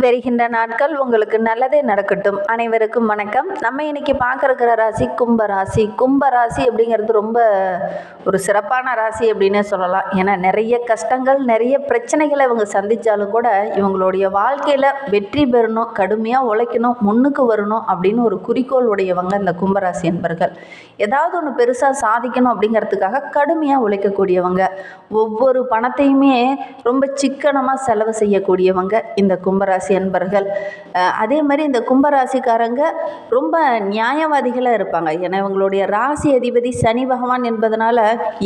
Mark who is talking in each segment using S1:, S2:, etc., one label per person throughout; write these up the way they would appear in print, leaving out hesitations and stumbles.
S1: வருகின்ற நாட்கள் உங்களுக்கு நல்லதே நடக்கட்டும். அனைவருக்கும் வணக்கம். நம்ம இன்னைக்கு பார்க்கற ராசி கும்பராசி. கும்பராசி அப்படிங்கிறது ரொம்ப ஒரு சிறப்பான ராசி அப்படின்னே சொல்லலாம். ஏன்னா நிறைய கஷ்டங்கள் நிறைய பிரச்சனைகளை இவங்க சந்தித்தாலும் கூட இவங்களுடைய வாழ்க்கையில் வெற்றி பெறணும், கடுமையாக உழைக்கணும், முன்னுக்கு வரணும் அப்படின்னு ஒரு குறிக்கோள் உடையவங்க இந்த கும்பராசி என்பர்கள். ஏதாவது ஒன்று பெருசாக சாதிக்கணும் அப்படிங்கிறதுக்காக கடுமையாக உழைக்கக்கூடியவங்க, ஒவ்வொரு பணத்தையுமே ரொம்ப சிக்கனமாக செலவு செய்யக்கூடியவங்க இந்த கும்பராசி என்பர்கள். அதே மாதிரி இந்த கும்பராசிக்காரங்க ரொம்ப நியாயவாதிகளாக இருப்பாங்க. ஏன்னா இவங்களுடைய ராசி அதிபதி சனி பகவான் என்பதனால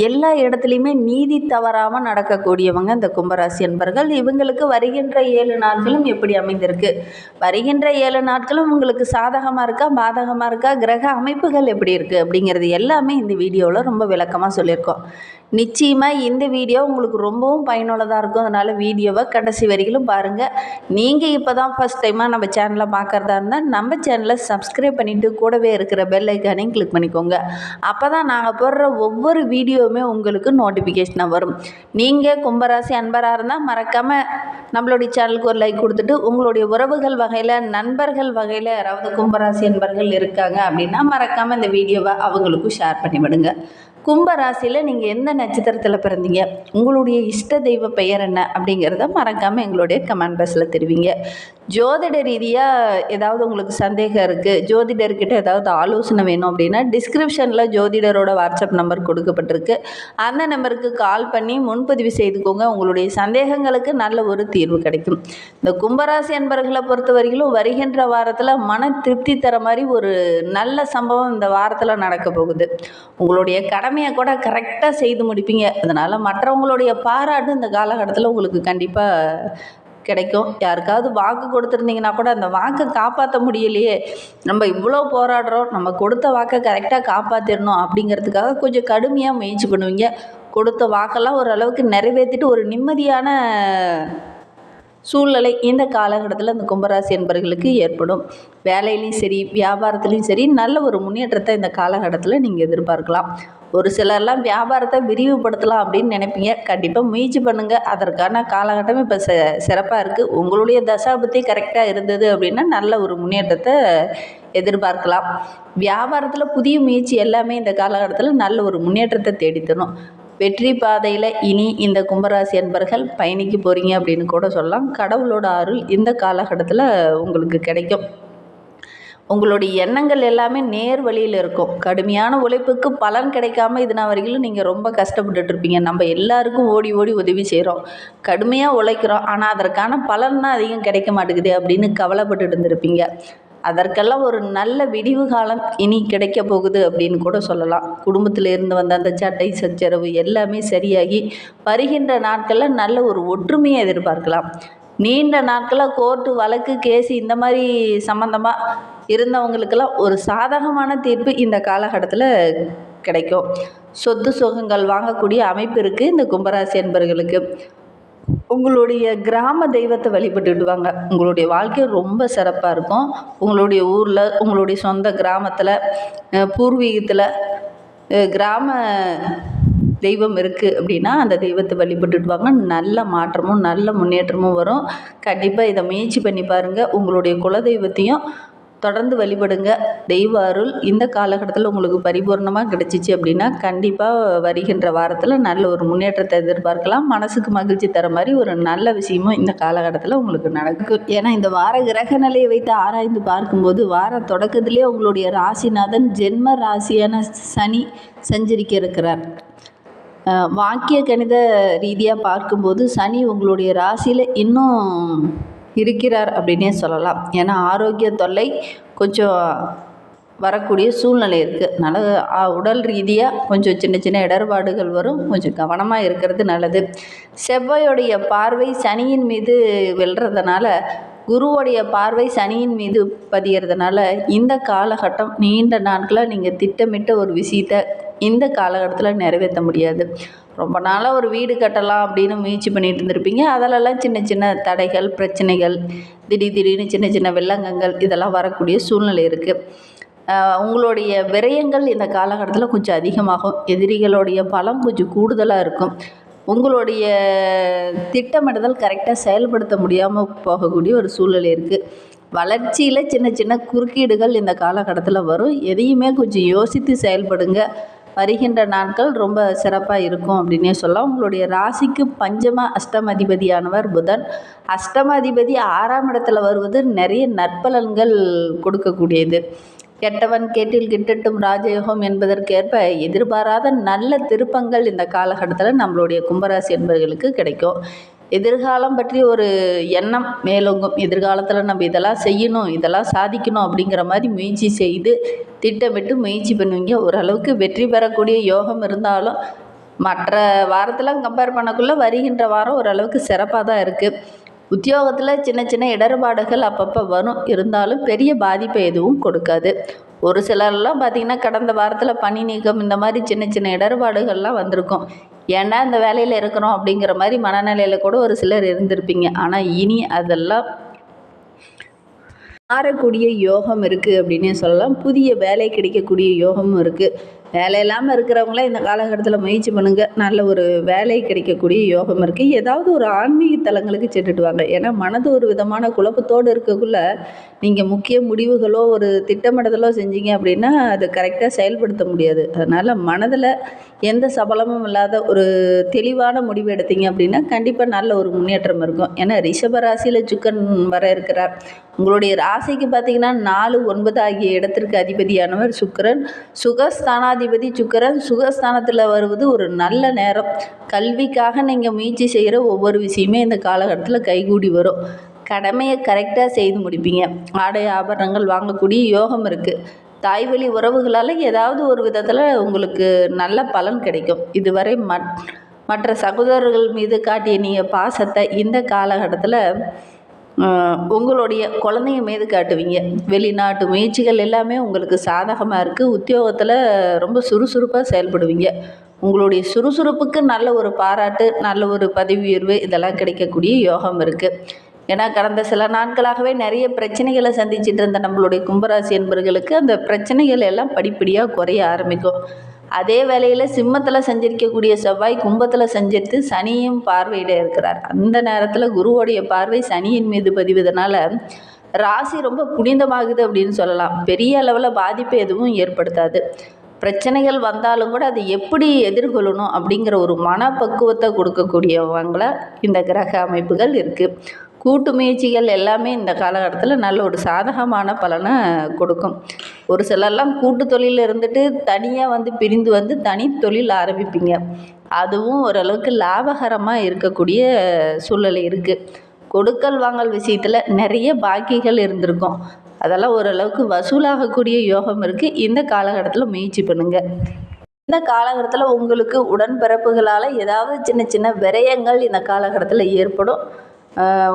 S1: எல்லா இடத்துலையுமே நீதி தவறாமல் நடக்கக்கூடியவங்க இந்த கும்பராசி என்பர்கள். இவங்களுக்கு வருகின்ற 7 நாட்களும் எப்படி அமைந்திருக்கு, வருகின்ற 7 நாட்களும் உங்களுக்கு சாதகமாக இருக்கா பாதகமாக இருக்கா, கிரக அமைப்புகள் எப்படி இருக்குது அப்படிங்கிறது எல்லாமே இந்த வீடியோவில் ரொம்ப விளக்கமாக சொல்லியிருக்கோம். நிச்சயமாக இந்த வீடியோ உங்களுக்கு ரொம்பவும் பயனுள்ளதாக இருக்கும். அதனால் வீடியோவை கடைசி வரைக்கும் பாருங்கள். நீங்கள் இப்போ தான் ஃபஸ்ட் டைமாக நம்ம சேனலை பார்க்குறதா இருந்தால் நம்ம சேனலை சப்ஸ்கிரைப் பண்ணிவிட்டு கூடவே இருக்கிற பெல் ஐக்கானையும் கிளிக் பண்ணிக்கோங்க. அப்போ தான் நாங்கள் போடுற ஒவ்வொரு வீடியோவுமே உங்களுக்கு நோட்டிஃபிகேஷனாக வரும். நீங்கள் கும்பராசி அன்பராக இருந்தால் மறக்காமல் நம்மளுடைய சேனலுக்கு ஒரு லைக் கொடுத்துட்டு, உங்களுடைய உறவுகள் வகையில் நண்பர்கள் வகையில் யாராவது கும்பராசி அன்பர்கள் இருக்காங்க அப்படின்னா மறக்காமல் இந்த வீடியோவை அவங்களுக்கும் ஷேர் பண்ணிவிடுங்க. கும்பராசியில் நீங்கள் எந்த நட்சத்திரத்தில் பிறந்தீங்க, உங்களுடைய இஷ்ட தெய்வ பெயர் என்ன அப்படிங்கிறத மறக்காமல் எங்களுடைய கமெண்ட் பாக்ஸில் தெரிவிங்க. ஜோதிட ரீதியாக ஏதாவது உங்களுக்கு சந்தேகம் இருக்குது, ஜோதிடர்கிட்ட ஏதாவது ஆலோசனை வேணும் அப்படின்னா டிஸ்கிரிப்ஷனில் ஜோதிடரோட வாட்ஸ்அப் நம்பர் கொடுக்கப்பட்டிருக்கு. அந்த நம்பருக்கு கால் பண்ணி முன்பதிவு செய்துக்கோங்க. உங்களுடைய சந்தேகங்களுக்கு நல்ல ஒரு தீர்வு கிடைக்கும். இந்த கும்பராசி அன்பர்களை பொறுத்த வரைக்கும் வருகின்ற வாரத்தில் மன திருப்தி தர மாதிரி ஒரு நல்ல சம்பவம் இந்த வாரத்தில் நடக்க போகுது. உங்களுடைய கடமையை கூட கரெக்டாக செய்து முடிப்பீங்க. அதனால் மற்றவங்களுடைய பாராட்டு இந்த காலகட்டத்தில் உங்களுக்கு கண்டிப்பாக கிடைக்கும். யாருக்காவது வாக்கு கொடுத்துருந்தீங்கன்னா கூட அந்த வாக்கை காப்பாற்ற முடியலையே, நம்ம இவ்வளோ போராடுறோம், நம்ம கொடுத்த வாக்கை கரெக்டாக காப்பாற்றிடணும் அப்படிங்கிறதுக்காக கொஞ்சம் கடுமையாக முயற்சி பண்ணுவீங்க. கொடுத்த வாக்கெல்லாம் ஓரளவுக்கு நிறைவேற்றிட்டு ஒரு நிம்மதியான சூழ்நிலை இந்த காலகட்டத்தில் இந்த கும்பராசி என்பவர்களுக்கு ஏற்படும். வேலையிலையும் சரி வியாபாரத்துலேயும் சரி நல்ல ஒரு முன்னேற்றத்தை இந்த காலகட்டத்தில் நீங்கள் எதிர்பார்க்கலாம். ஒரு சிலர்லாம் வியாபாரத்தை விரிவுபடுத்தலாம் அப்படின்னு நினைப்பீங்க. கண்டிப்பாக முயற்சி பண்ணுங்கள். அதற்கான காலகட்டம் இப்போ சிறப்பாக இருக்குது. உங்களுடைய தசாபுத்தி கரெக்டாக இருந்தது அப்படின்னா நல்ல ஒரு முன்னேற்றத்தை எதிர்பார்க்கலாம். வியாபாரத்தில் புதிய முயற்சி எல்லாமே இந்த காலகட்டத்தில் நல்ல ஒரு முன்னேற்றத்தை தேடித்தரும். வெற்றி பாதையில் இனி இந்த கும்பராசி என்பர்கள் பயணிக்க போகிறீங்க அப்படின்னு கூட சொல்லலாம். கடவுளோட அருள் இந்த காலகட்டத்தில் உங்களுக்கு கிடைக்கும். உங்களுடைய எண்ணங்கள் எல்லாமே நேர் வழியில் இருக்கும். கடுமையான உழைப்புக்கு பலன் கிடைக்காம இதுனா வரைக்கும் நீங்கள் ரொம்ப கஷ்டப்பட்டுட்டு இருப்பீங்க. நம்ம எல்லாருக்கும் ஓடி ஓடி உதவி செய்கிறோம், கடுமையாக உழைக்கிறோம், ஆனால் அதற்கான பலன் தான் அதிகம் கிடைக்க மாட்டேங்குது அப்படின்னு கவலைப்பட்டு இருந்திருப்பீங்க. அதற்கெல்லாம் ஒரு நல்ல விடிவு காலம் இனி கிடைக்க போகுது அப்படின்னு கூட சொல்லலாம். குடும்பத்தில் இருந்து வந்த அந்த சட்டை சச்சரவு எல்லாமே சரியாகி வருகின்ற நாட்களில் நல்ல ஒரு ஒற்றுமையை எதிர்பார்க்கலாம். நீண்ட நாட்களாக கோர்ட்டு வழக்கு கேஸு இந்த மாதிரி சம்மந்தமாக இருந்தவங்களுக்கெல்லாம் ஒரு சாதகமான தீர்ப்பு இந்த காலகட்டத்தில் கிடைக்கும். சொத்து சுகங்கள் வாங்கக்கூடிய அமைப்பு இருக்குது இந்த கும்பராசி என்பவர்களுக்கு. உங்களுடைய கிராம தெய்வத்தை வழிபட்டுட்டு வாங்க. உங்களுடைய வாழ்க்கை ரொம்ப சிறப்பாக இருக்கும். உங்களுடைய ஊரில் உங்களுடைய சொந்த கிராமத்தில் பூர்வீகத்தில் கிராம தெய்வம் இருக்குது அப்படின்னா அந்த தெய்வத்தை வழிபட்டுட்டு வாங்க. நல்ல மாற்றமும் நல்ல முன்னேற்றமும் வரும். கண்டிப்பாக இதை முயற்சி பண்ணி பாருங்கள். உங்களுடைய குலதெய்வத்தையும் தொடர்ந்து வழிபடுங்க. தெய்வ அருள் இந்த காலகட்டத்தில் உங்களுக்கு பரிபூர்ணமாக கிடைச்சிச்சு அப்படின்னா கண்டிப்பாக வருகின்ற வாரத்தில் நல்ல ஒரு முன்னேற்றத்தை எதிர்பார்க்கலாம். மனசுக்கு மகிழ்ச்சி தர மாதிரி ஒரு நல்ல விஷயமும் இந்த காலகட்டத்தில் உங்களுக்கு நடக்கும். ஏன்னா இந்த வார கிரக நிலையை வைத்து ஆராய்ந்து பார்க்கும்போது வார தொடக்கத்திலே உங்களுடைய ராசிநாதன் ஜென்ம ராசியான சனி சஞ்சரிக்க இருக்கிறார். வாக்கிய கணித ரீதியாக பார்க்கும்போது சனி உங்களுடைய ராசியில் இன்னும் இருக்கிறார் அப்படின்னே சொல்லலாம். ஏன்னா ஆரோக்கிய தொல்லை கொஞ்சம் வரக்கூடிய சூழ்நிலை இருக்குது. அதனால் உடல் ரீதியாக கொஞ்சம் சின்ன சின்ன இடர்பாடுகள் வரும். கொஞ்சம் கவனமாக இருக்கிறது நல்லது. செவ்வாயோடைய பார்வை சனியின் மீது வெல்றதுனால, குருவோடைய பார்வை சனியின் மீது பதிகிறதுனால இந்த காலகட்டம் நீண்ட நாட்களாக நீங்கள் திட்டமிட்ட ஒரு விஷயத்தை இந்த காலகட்டத்தில் நிறைவேற்ற முடியாது. ரொம்ப நாளாக ஒரு வீடு கட்டலாம் அப்படின்னு முயற்சி பண்ணிட்டு இருந்திருப்பீங்க. அதிலெல்லாம் சின்ன சின்ன தடைகள் பிரச்சனைகள் திடீர்னு சின்ன சின்ன வெள்ளங்கங்கள் இதெல்லாம் வரக்கூடிய சூழ்நிலை இருக்குது. உங்களுடைய விரயங்கள் இந்த காலகட்டத்தில் கொஞ்சம் அதிகமாகும். எதிரிகளுடைய பலம் கொஞ்சம் கூடுதலாக இருக்கும். உங்களுடைய திட்டமிடுதல் கரெக்டாக செயல்படுத்த முடியாமல் போகக்கூடிய ஒரு சூழ்நிலை இருக்குது. வளர்ச்சியில் சின்ன சின்ன குறுக்கீடுகள் இந்த காலகட்டத்தில் வரும். எதையுமே கொஞ்சம் யோசித்து செயல்படுங்க. வருகின்ற நாட்கள் ரொம்ப சிறப்பாக இருக்கும் அப்படின்னே சொல்லலாம். உங்களுடைய ராசிக்கு பஞ்சம அஷ்டமதிபதியானவர் புதன். அஷ்டமாதிபதி 6ஆம் இடத்துல வருவது நிறைய நற்பலன்கள் கொடுக்கக்கூடியது. கெட்டவன் கேட்டில் கிட்டட்டும் ராஜயோகம் என்பதற்கேற்ப எதிர்பாராத நல்ல திருப்பங்கள் இந்த காலகட்டத்தில் நம்மளுடைய கும்பராசி என்பவர்களுக்கு கிடைக்கும். எதிர்காலம் பற்றி ஒரு எண்ணம் மேலோங்கும். எதிர்காலத்தில் நம்ம இதெல்லாம் செய்யணும், இதெல்லாம் சாதிக்கணும் அப்படிங்கிற மாதிரி முயற்சி செய்து திட்டமிட்டு முயற்சி பண்ணுவீங்க. ஓரளவுக்கு வெற்றி பெறக்கூடிய யோகம் இருந்தாலும் மற்ற வாரத்தில் கம்பேர் பண்ணக்குள்ளே வருகின்ற வாரம் ஓரளவுக்கு சிறப்பாக தான் இருக்குது. உத்தியோகத்தில் சின்ன சின்ன இடர்பாடுகள் அப்பப்போ வரும், இருந்தாலும் பெரிய பாதிப்பை எதுவும் கொடுக்காது. ஒரு சிலர்லாம் பார்த்திங்கன்னா கடந்த வாரத்தில் பணி நீக்கம் இந்த மாதிரி சின்ன சின்ன இடர்பாடுகள்லாம் வந்திருக்கும். ஏன்னா இந்த வேலையில் இருக்கிறோம் அப்படிங்கிற மாதிரி மனநிலையில் கூட ஒரு சிலர் இருந்திருப்பீங்க. ஆனால் இனி அதெல்லாம் மாறக்கூடிய யோகம் இருக்குது அப்படின்னே சொல்லலாம். புதிய வேலை கிடைக்கக்கூடிய யோகமும் இருக்குது. வேலை இல்லாமல் இருக்கிறவங்களாம் இந்த காலகட்டத்தில் முயற்சி பண்ணுங்கள். நல்ல ஒரு வேலை கிடைக்கக்கூடிய யோகம் இருக்குது. ஏதாவது ஒரு ஆன்மீக தலங்களுக்கு சென்றுட்டு வாங்க. ஏன்னா மனது ஒரு விதமான குழப்பத்தோடு இருக்கக்குள்ள நீங்கள் முக்கிய முடிவுகளோ ஒரு திட்டமிடுதலோ செஞ்சீங்க அப்படின்னா அதை கரெக்டாக செயல்படுத்த முடியாது. அதனால் மனதில் எந்த சபலமும் இல்லாத ஒரு தெளிவான முடிவு எடுத்தீங்க அப்படின்னா கண்டிப்பாக நல்ல ஒரு முன்னேற்றம் இருக்கும். ஏன்னா ரிஷப ராசியில் சுக்கரன் வர இருக்கிறார். உங்களுடைய ராசிக்கு பார்த்தீங்கன்னா 4, 9 ஆகிய இடத்திற்கு அதிபதியானவர் சுக்கிரன். சுகஸ்தானாதிபதி சுக்கிரன் சுகஸ்தானத்தில் வருவது ஒரு நல்ல நேரம். கல்விக்காக நீங்கள் முயற்சி செய்கிற ஒவ்வொரு விஷயமே இந்த காலகட்டத்தில் கைகூடி வரும். கடமையை கரெக்டாக செய்து முடிப்பீங்க. ஆடை ஆபரணங்கள் வாங்கக்கூடிய யோகம் இருக்குது. தாய்வழி உறவுகளால் ஏதாவது ஒரு விதத்தில் உங்களுக்கு நல்ல பலன் கிடைக்கும். இதுவரை மற்ற சகோதரர்கள் மீது காட்டிய நீங்கள் பாசத்தை இந்த காலகட்டத்தில் உங்களுடைய குழந்தைங்க மீது காட்டுவீங்க. வெளிநாட்டு முயற்சிகள் எல்லாமே உங்களுக்கு சாதகமாக இருக்குது. உத்தியோகத்தில் ரொம்ப சுறுசுறுப்பாக செயல்படுவீங்க. உங்களுடைய சுறுசுறுப்புக்கு நல்ல ஒரு பாராட்டு, நல்ல ஒரு பதவி உயர்வு இதெல்லாம் கிடைக்கக்கூடிய யோகம் இருக்குது. ஏன்னா கடந்த சில நாட்களாகவே நிறைய பிரச்சனைகளை சந்திச்சுட்டு இருந்த நம்மளுடைய கும்பராசி என்பவர்களுக்கு அந்த பிரச்சனைகள் எல்லாம் படிப்படியாக குறைய ஆரம்பிக்கும். அதே வேளையில் சிம்மத்தில் சஞ்சரிக்கக்கூடிய செவ்வாய் கும்பத்தில் சஞ்சரித்து சனியும் பார்வையிட இருக்கிறார். அந்த நேரத்தில் குருவோடைய பார்வை சனியின் மீது பதிவதனால ராசி ரொம்ப புனிதமாகுது அப்படின்னு சொல்லலாம். பெரிய அளவில் பாதிப்பு எதுவும் ஏற்படுத்தாது. பிரச்சனைகள் வந்தாலும் கூட அதை எப்படி எதிர்கொள்ளணும் அப்படிங்கிற ஒரு மனப்பக்குவத்தை கொடுக்கக்கூடியவங்கள இந்த கிரக அமைப்புகள் இருக்குது. கூட்டு முயற்சிகள் எல்லாமே இந்த காலகட்டத்தில் நல்ல ஒரு சாதகமான பலனை கொடுக்கும். ஒரு சிலர்லாம் கூட்டு தொழிலில் இருந்துட்டு தனியாக பிரிந்து தனி தொழில் ஆரம்பிப்பீங்க. அதுவும் ஓரளவுக்கு லாபகரமாக இருக்கக்கூடிய சூழ்நிலை இருக்குது. கொடுக்கல் வாங்கல் விஷயத்தில் நிறைய பாக்கிகள் இருந்திருக்கும். அதெல்லாம் ஓரளவுக்கு வசூலாகக்கூடிய யோகம் இருக்குது. இந்த காலகட்டத்தில் முயற்சி பண்ணுங்கள். இந்த காலகட்டத்தில் உங்களுக்கு உடன்பிறப்புகளால் ஏதாவது சின்ன சின்ன விரயங்கள் இந்த காலகட்டத்தில் ஏற்படும்.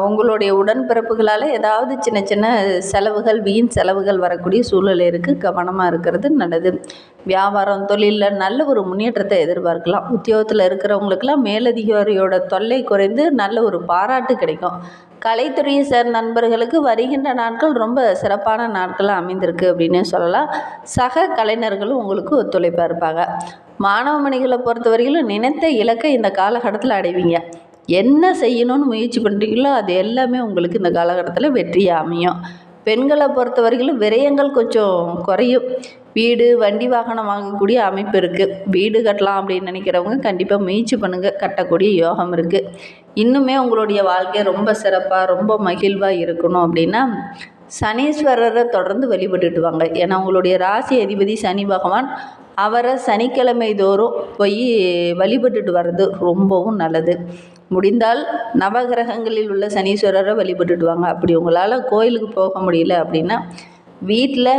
S1: உங்களுடைய உடன்பிறப்புகளால் ஏதாவது சின்ன சின்ன செலவுகள், வீண் செலவுகள் வரக்கூடிய சூழ்நிலை இருக்குது. கவனமாக இருக்கிறது நல்லது. வியாபாரம், தொழிலில் நல்ல ஒரு முன்னேற்றத்தை எதிர்பார்க்கலாம். உத்தியோகத்தில் இருக்கிறவங்களுக்கெல்லாம் மேலதிகாரியோட தொல்லை குறைந்து நல்ல ஒரு பாராட்டு கிடைக்கும். கலைத்துறையை சேர்ந்த நண்பர்களுக்கு வருகின்ற நாட்கள் ரொம்ப சிறப்பான நாட்களாக அமைந்திருக்கு அப்படின்னே சொல்லலாம். சக கலைஞர்களும் உங்களுக்கு ஒத்துழைப்பாக இருப்பாங்க. மாணவ மணிகளை பொறுத்தவரையிலும் நினைத்த இலக்கை இந்த காலகட்டத்தில் அடைவீங்க. என்ன செய்யணும்னு முயற்சி பண்ணுறீங்களோ அது எல்லாமே உங்களுக்கு இந்த காலகட்டத்தில் வெற்றியாக அமையும். பெண்களை பொறுத்தவரையிலும் விரயங்கள் கொஞ்சம் குறையும். வீடு, வண்டி வாகனம் வாங்கக்கூடிய அமைப்பு இருக்குது. வீடு கட்டலாம் அப்படின்னு நினைக்கிறவங்க கண்டிப்பாக முயற்சி பண்ணுங்கள். கட்டக்கூடிய யோகம் இருக்குது. இன்னுமே உங்களுடைய வாழ்க்கை ரொம்ப சிறப்பாக ரொம்ப மகிழ்வாக இருக்கணும் அப்படின்னா சனீஸ்வரரை தொடர்ந்து வழிபட்டுட்டு வாங்க. ஏன்னா உங்களுடைய ராசி அதிபதி சனி பகவான். அவரை சனிக்கிழமை தோறும் போய் வழிபட்டுட்டு வர்றது ரொம்பவும் நல்லது. முடிந்தால் நவகிரகங்களில் உள்ள சனீஸ்வரரை வழிபட்டுட்டு வாங்க. அப்படி உங்களால் கோயிலுக்கு போக முடியல அப்படின்னா வீட்டில்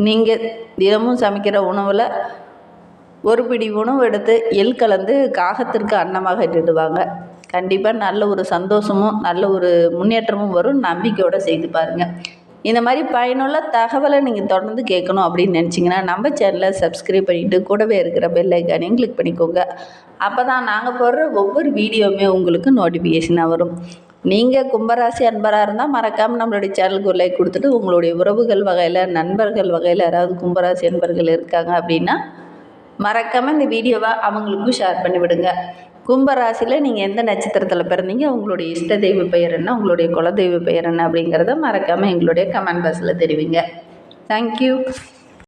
S1: நீங்கள் தினமும் சமைக்கிற உணவில் ஒரு பிடி உணவு எடுத்து எள் கலந்து காகத்திற்கு அன்னமாக இட்டுட்டு வாங்க. கண்டிப்பாக நல்ல ஒரு சந்தோஷமும் நல்ல ஒரு முன்னேற்றமும் வரும். நம்பிக்கையோடு செய்து பாருங்கள். இந்த மாதிரி பயனுள்ள தகவலை நீங்கள் தொடர்ந்து கேட்கணும் அப்படின்னு நினச்சிங்கன்னா நம்ம சேனலை சப்ஸ்கிரைப் பண்ணிவிட்டு கூடவே இருக்கிற பெல் ஐக்கானையும் கிளிக் பண்ணிக்கோங்க. அப்போ தான் நாங்கள் போடுற ஒவ்வொரு வீடியோவுமே உங்களுக்கு நோட்டிஃபிகேஷனாக வரும். நீங்கள் கும்பராசி அன்பராக இருந்தால் மறக்காமல் நம்மளுடைய சேனலுக்கு ஒரு லைக் கொடுத்துட்டு உங்களுடைய உறவுகள் வகையில், நண்பர்கள் வகையில் யாராவது கும்பராசி அன்பர்கள் இருக்காங்க அப்படின்னா மறக்காமல் இந்த வீடியோவை அவங்களுக்கும் ஷேர் பண்ணிவிடுங்க. கும்பராசியில் நீங்கள் எந்த நட்சத்திரத்தில் பிறந்தீங்க, உங்களுடைய இஷ்ட தெய்வ பெயர் என்ன, உங்களுடைய குலதெய்வ பெயர் என்ன அப்படிங்கிறத மறக்காமல் எங்களுடைய கமெண்ட் பாக்ஸில் தெரிவிங்க. தேங்க்யூ.